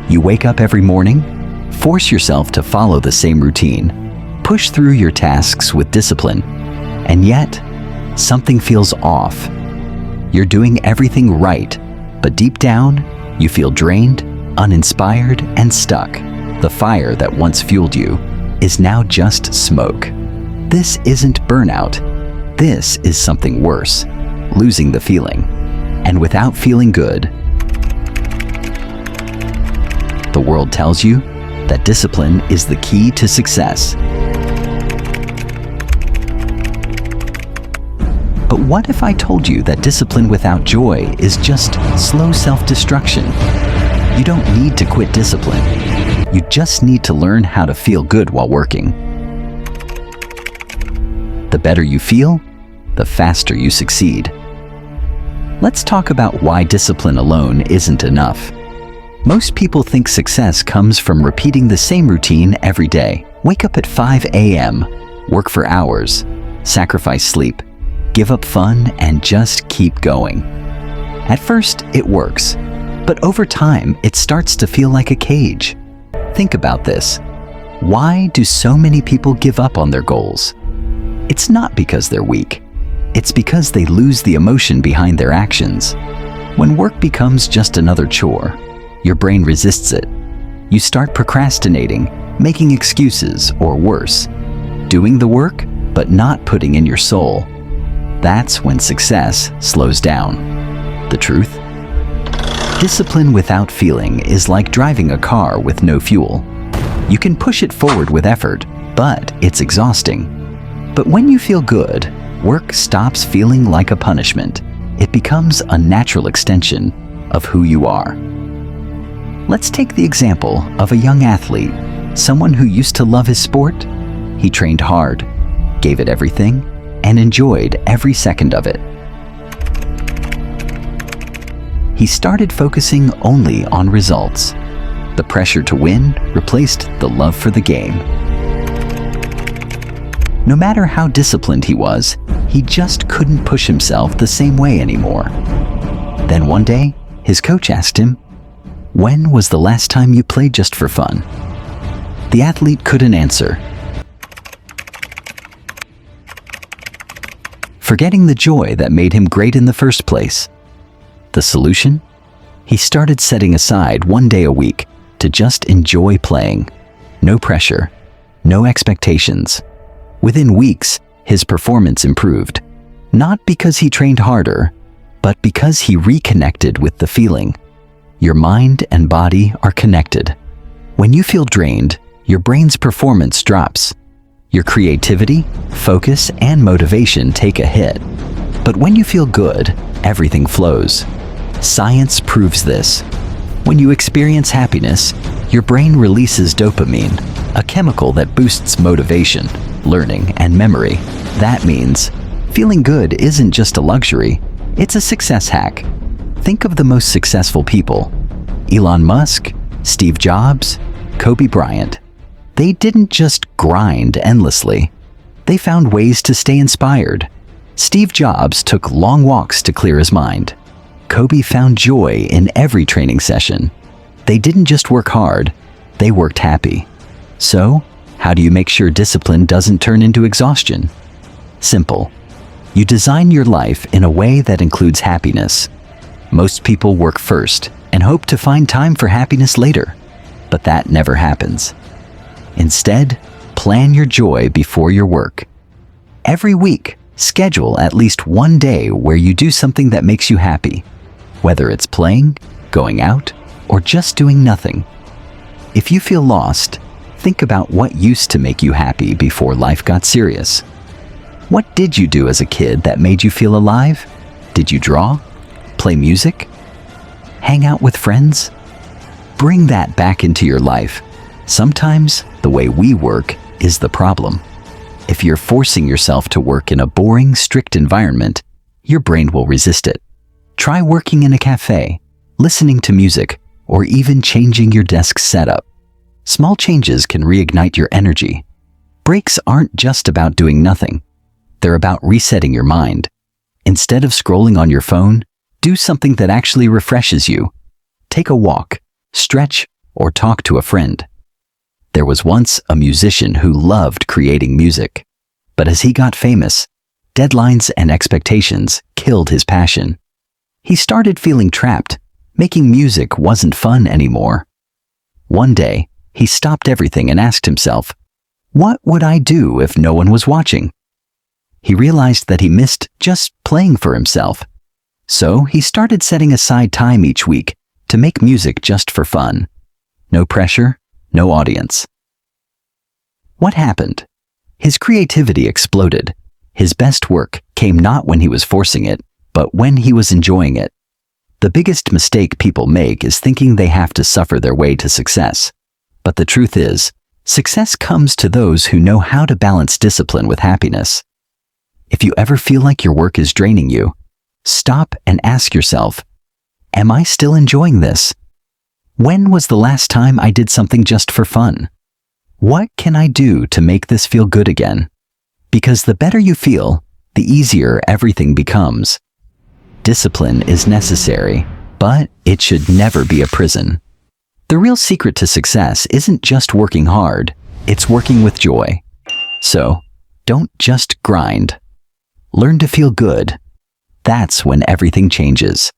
You wake up every morning, force yourself to follow the same routine, push through your tasks with discipline, and yet, something feels off. You're doing everything right, but deep down, you feel drained, uninspired, and stuck. The fire that once fueled you is now just smoke. This isn't burnout. This is something worse, losing the feeling. And without feeling good, the world tells you that discipline is the key to success. But what if I told you that discipline without joy is just slow self-destruction? You don't need to quit discipline. You just need to learn how to feel good while working. The better you feel, the faster you succeed. Let's talk about why discipline alone isn't enough. Most people think success comes from repeating the same routine every day. Wake up at 5 a.m., work for hours, sacrifice sleep, give up fun, and just keep going. At first, it works, but over time, it starts to feel like a cage. Think about this. Why do so many people give up on their goals? It's not because they're weak. It's because they lose the emotion behind their actions. When work becomes just another chore, your brain resists it. You start procrastinating, making excuses, or worse, doing the work but not putting in your soul. That's when success slows down. The truth? Discipline without feeling is like driving a car with no fuel. You can push it forward with effort, but it's exhausting. But when you feel good, work stops feeling like a punishment. It becomes a natural extension of who you are. Let's take the example of a young athlete, someone who used to love his sport. He trained hard, gave it everything, and enjoyed every second of it. He started focusing only on results. The pressure to win replaced the love for the game. No matter how disciplined he was, he just couldn't push himself the same way anymore. Then one day, his coach asked him, "When was the last time you played just for fun?" The athlete couldn't answer, forgetting the joy that made him great in the first place. The solution? He started setting aside one day a week to just enjoy playing. No pressure, no expectations. Within weeks, his performance improved, not because he trained harder, but because he reconnected with the feeling. Your mind and body are connected. When you feel drained, your brain's performance drops. Your creativity, focus, and motivation take a hit. But when you feel good, everything flows. Science proves this. When you experience happiness, your brain releases dopamine, a chemical that boosts motivation, learning, and memory. That means feeling good isn't just a luxury, it's a success hack. Think of the most successful people: Elon Musk, Steve Jobs, Kobe Bryant. They didn't just grind endlessly. They found ways to stay inspired. Steve Jobs took long walks to clear his mind. Kobe found joy in every training session. They didn't just work hard, they worked happy. So, how do you make sure discipline doesn't turn into exhaustion? Simple. You design your life in a way that includes happiness. Most people work first and hope to find time for happiness later, but that never happens. Instead, plan your joy before your work. Every week, schedule at least one day where you do something that makes you happy, whether it's playing, going out, or just doing nothing. If you feel lost, think about what used to make you happy before life got serious. What did you do as a kid that made you feel alive? Did you draw? Play music? Hang out with friends? Bring that back into your life. Sometimes the way we work is the problem. If you're forcing yourself to work in a boring, strict environment, your brain will resist it. Try working in a cafe, listening to music, or even changing your desk setup. Small changes can reignite your energy. Breaks aren't just about doing nothing. They're about resetting your mind. Instead of scrolling on your phone, do something that actually refreshes you. Take a walk, stretch, or talk to a friend. There was once a musician who loved creating music, but as he got famous, deadlines and expectations killed his passion. He started feeling trapped. Making music wasn't fun anymore. One day, he stopped everything and asked himself, what would I do if no one was watching? He realized that he missed just playing for himself. So he started setting aside time each week to make music just for fun. No pressure, no audience. What happened? His creativity exploded. His best work came not when he was forcing it, but when he was enjoying it. The biggest mistake people make is thinking they have to suffer their way to success. But the truth is, success comes to those who know how to balance discipline with happiness. If you ever feel like your work is draining you, stop and ask yourself, am I still enjoying this? When was the last time I did something just for fun? What can I do to make this feel good again? Because the better you feel, the easier everything becomes. Discipline is necessary, but it should never be a prison. The real secret to success isn't just working hard, it's working with joy. So, don't just grind. Learn to feel good. That's when everything changes.